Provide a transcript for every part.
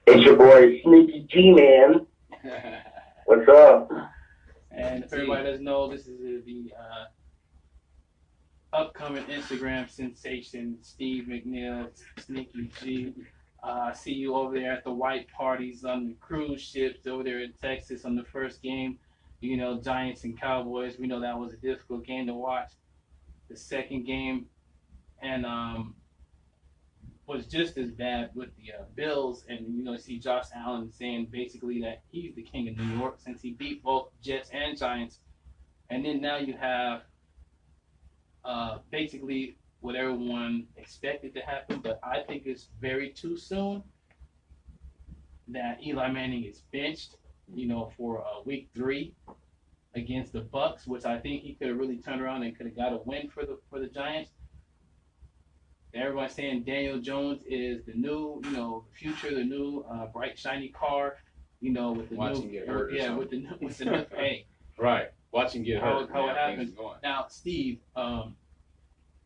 It's your boy Sneaky G Man. What's up? And if everybody doesn't know, this is the upcoming Instagram sensation, Steve McNeil, Sneaky G. See you over there at the white parties on the cruise ships over there in Texas on the first game. You know, Giants and Cowboys. We know that was a difficult game to watch. The second game and was just as bad with the Bills. And you know, see Josh Allen saying basically that he's the king of New York since he beat both Jets and Giants. And then now you have basically what everyone expected to happen, but I think it's very too soon that Eli Manning is benched, you know, for week 3 against the Bucks, which I think he could have really turned around and could have got a win for the Giants. Everyone's saying Daniel Jones is the new, you know, future, the new bright shiny car, you know, with the Watch new, him get hurt or yeah, something. with the new, hey, Right. Watch him get hurt. how it Man, things happens. are going. Now, Steve,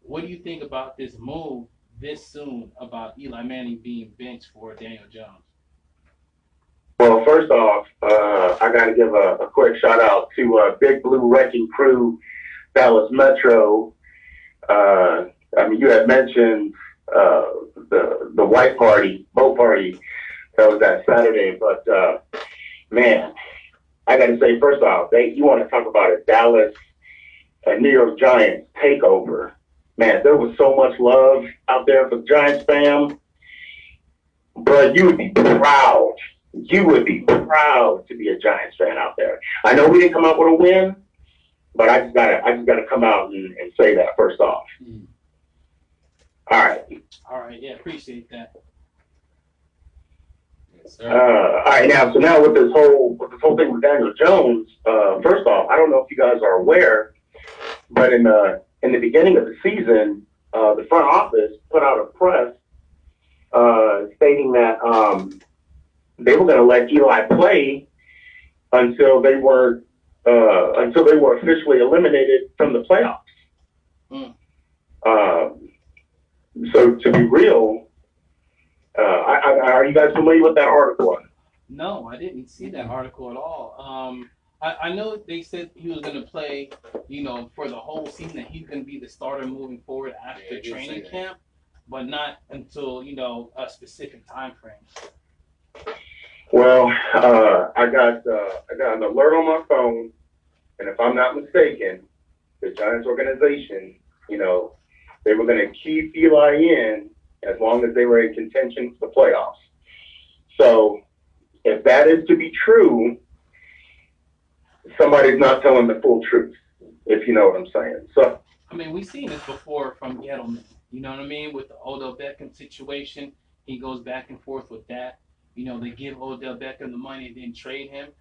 what do you think about this move this soon about Eli Manning being benched for Daniel Jones? Well, first off, I got to give a quick shout out to Big Blue Wrecking Crew, Dallas Metro. I mean, you had mentioned the white party, boat party that was that Saturday, but man, I got to say, first off, you want to talk about a Dallas, New York Giants takeover. Man, there was so much love out there for the Giants fam. But you would be proud. You would be proud to be a Giants fan out there. I know we didn't come out with a win, but I just gotta come out and say that first off. Mm. All right. All right, yeah, appreciate that. Yes, sir. All right. Now with this whole thing with Daniel Jones, first off, I don't know if you guys are aware, but in the beginning of the season, the front office put out a press stating that they were going to let Eli play until they were officially eliminated from the playoffs. Mm. So to be real, are you guys familiar with that article? No, I didn't see that article at all. I know they said he was going to play, you know, for the whole season, that he's going to be the starter moving forward after Yeah, he did training say that. camp, but not until, you know, a specific time frame. Well, I got an alert on my phone, and if I'm not mistaken, the Giants organization, you know, they were going to keep Eli in as long as they were in contention for the playoffs. So if that is to be true, somebody's not telling the full truth, if you know what I'm saying. So I mean, we've seen this before from Gettleman. You know what I mean? With the Odell Beckham situation, he goes back and forth with that. You know, they give Odell Beckham the money and then trade him.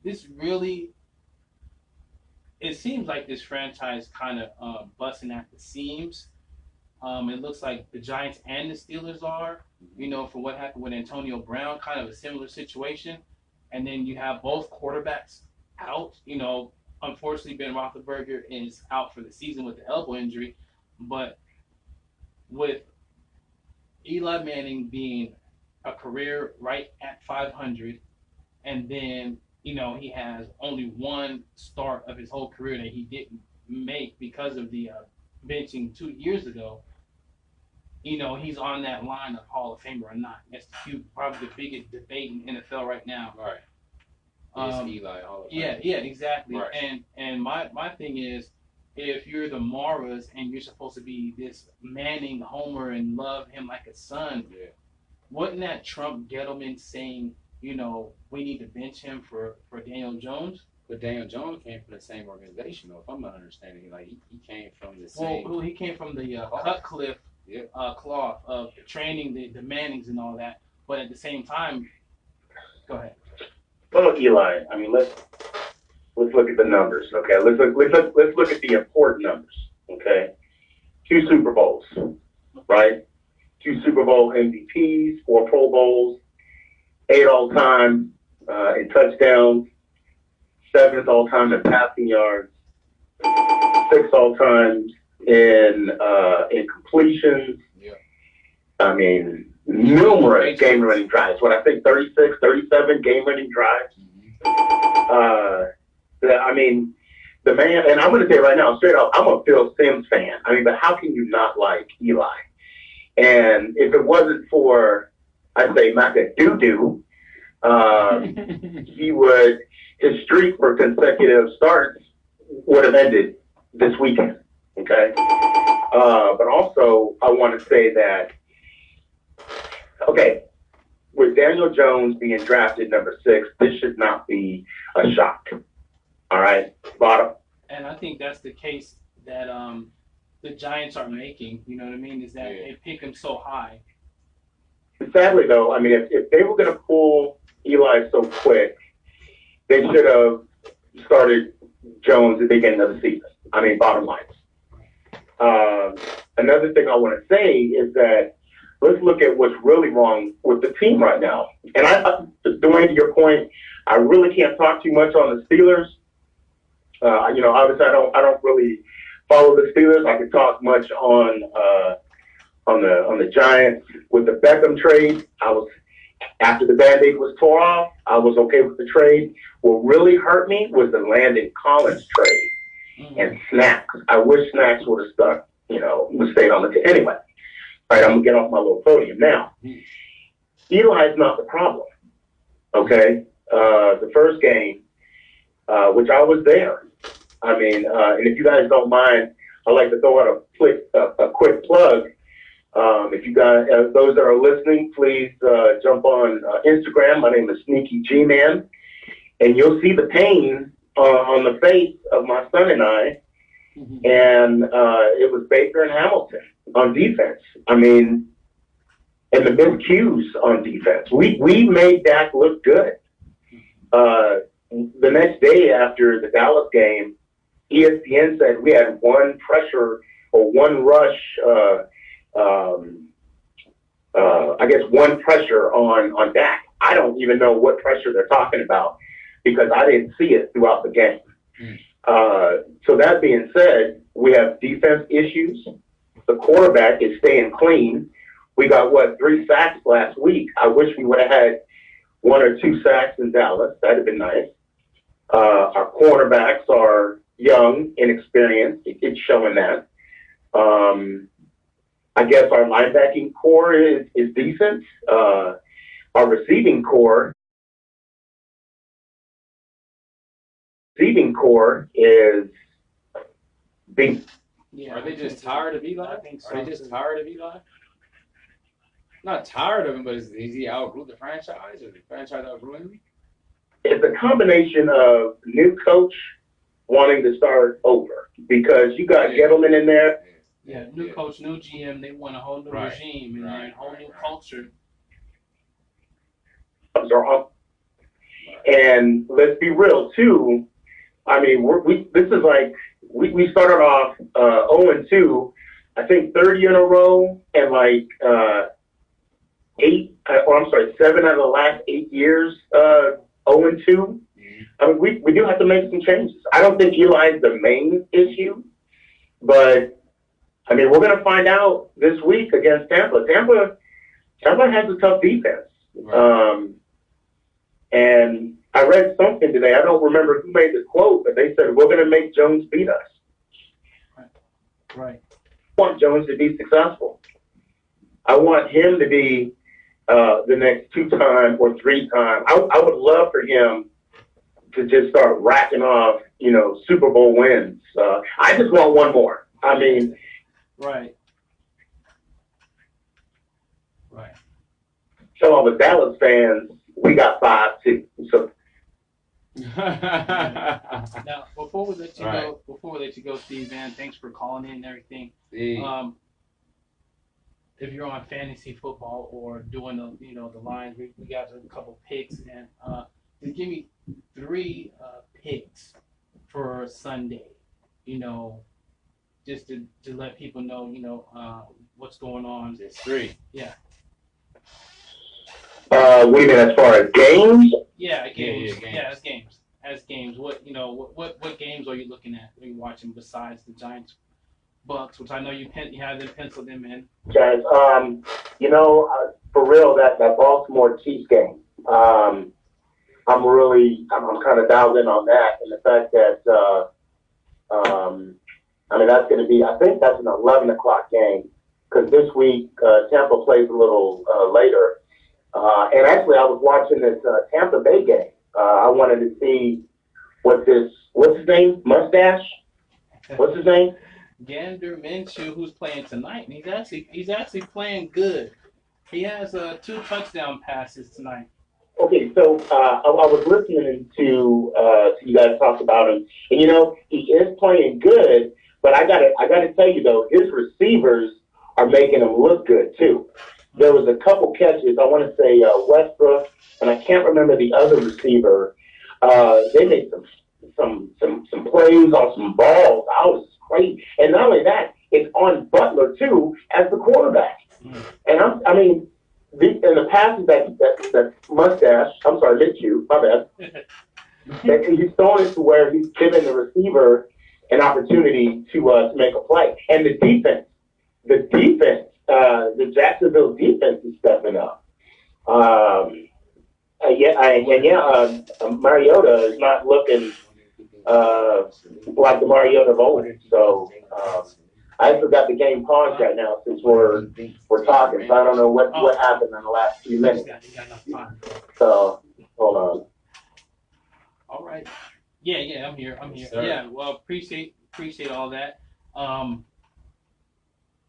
This really, it seems like this franchise kind of busting at the seams. It looks like the Giants and the Steelers are, you know, for what happened with Antonio Brown, kind of a similar situation. And then you have both quarterbacks out. You know, unfortunately, Ben Roethlisberger is out for the season with the elbow injury. But with Eli Manning being a career right at 500, and then, you know, he has only one start of his whole career that he didn't make because of the benching 2 years ago. You know, he's on that line of Hall of Famer or not. That's probably the biggest debate in NFL right now. Right. Um, It's Eli all the yeah, time. yeah, exactly. Right. And my thing is, if you're the Maras and you're supposed to be this Manning homer and love him like a son, Yeah. wasn't that Trump Gettleman saying, you know, we need to bench him for Daniel Jones? But Daniel Jones came from the same organization, though, if I'm not understanding. Like, he came from the Well, same. he came from the Cloth. Cutcliffe Yeah. cloth of training the Mannings and all that. But at the same time, go ahead. well, Eli, I mean, let's look at the numbers, okay? Let's look at the important numbers, okay? 2 Super Bowls, right? 2 Super Bowl MVPs, 4 Pro Bowls, 8 all time in touchdowns, 7th all time in passing yards, 6 all time in completions. Yeah. I mean, numerous game-winning drives. What I think, 36, 37 game-winning drives. I mean, the man, and I'm going to say right now, straight up, I'm a Phil Simms fan. I mean, but how can you not like Eli? And if it wasn't for, I'd say, Maca Doo-Doo, his streak for consecutive starts would have ended this weekend. Okay. But also, I want to say that, okay, with Daniel Jones being drafted number 6, this should not be a shock. All right, bottom. And I think that's the case that the Giants are making. You know what I mean? Is that they pick him so high. Sadly, though, I mean, if they were going to pull Eli so quick, they should have started Jones at the beginning of the season. I mean, bottom line. Another thing I want to say is that let's look at what's really wrong with the team right now. And Dwayne, to your point, I really can't talk too much on the Steelers. Obviously, I don't really follow the Steelers. I could talk much on the Giants with the Beckham trade. After the Band-Aid was tore off, I was okay with the trade. What really hurt me was the Landon Collins trade and Snacks. I wish Snacks would have stuck, would stayed on the team. Anyway, all right, I'm going to get off my little podium now. Eli's not the problem, okay? The first game, which I was there. I mean, and if you guys don't mind, I'd like to throw out a quick plug. If you guys, those that are listening, please jump on Instagram. My name is Sneaky G-Man, and you'll see the pain on the face of my son and I. And it was Baker and Hamilton on defense. I mean, and the miscues on defense. We made Dak look good. The next day after the Dallas game, ESPN said we had one pressure or one rush, one pressure on Dak. I don't even know what pressure they're talking about because I didn't see it throughout the game. So that being said, we have defense issues. The quarterback is staying clean. We got, 3 sacks last week. I wish we would have had 1 or 2 sacks in Dallas. That'd have been nice. Our cornerbacks are young, inexperienced. It's showing that. I guess our linebacking core is decent. Our receiving core is big. Yeah, are they just tired of Eli? I think so. Are they just tired of Eli? Not tired of him, but is he outgrew the franchise, or the franchise outgrew him? It's a combination of new coach wanting to start over because you got Gettleman in there. Yeah, new coach, new GM. They want a whole new regime and a whole new culture. And let's be real too. I mean, this is like we started off 0-2. I think 30 in a row, and 7 out of the last 8 years 0-2. I mean, we do have to make some changes. I don't think Eli is the main issue, but I mean, we're going to find out this week against Tampa. Tampa has a tough defense. Right. And I read something today. I don't remember who made the quote, but they said, we're going to make Jones beat us. Right. I want Jones to be successful. I want him to be the next 2-time or 3-time. I would love for him to just start racking off, Super Bowl wins. I just want one more. I mean, right. Tell all the Dallas fans we got 5 too. So. Now, before we let you go, Steve, man, thanks for calling in and everything. If you're on fantasy football or doing the lines, we got a couple picks, and just give me 3 picks for Sunday. Just to let people know, what's going on. Just 3. Yeah. What do you mean as far as games? Yeah, games. Yeah, as games. As games. What games are you looking at? Are you watching besides the Giants, Bucks, which I know you have them penciled them in? Guys, for for real, that Baltimore Chiefs game. I'm kind of dialed in on that, and the fact that I mean that's going to be. I think that's an 11 o'clock game because this week Tampa plays a little later. And actually, I was watching this Tampa Bay game. I wanted to see what's his name? Mustache? What's his name? Gander Minshew, who's playing tonight, and he's actually playing good. He has 2 touchdown passes tonight. Okay, so I was listening to you guys talk about him, and you know he is playing good. But I gotta tell you though, his receivers are making him look good too. There was a couple catches. I want to say Westbrook, and I can't remember the other receiver. They made some plays on some balls. I was crazy, and not only that, it's on Butler too as the quarterback. And I mean, the passes that Mustache, I'm sorry, Minshew, my bad. That he's throwing it to where he's giving the receiver an opportunity to make a play, and the defense, the Jacksonville defense is stepping up. Mariota is not looking like the Mariota of old. So I forgot the game paused right now since we're talking. So I don't know what happened in the last few minutes. So hold on. All right. Yeah, I'm here. Sir. Yeah, well, appreciate all that.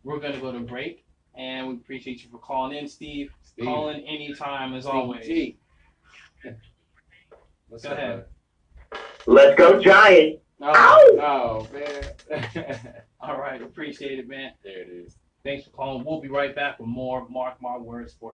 We're gonna go to break, and we appreciate you for calling in, Steve. Call in anytime, as always. G. What's Go up, ahead. Let's go Giants. No, man. All right, appreciate it, man. There it is. Thanks for calling. We'll be right back with more Mark My Words for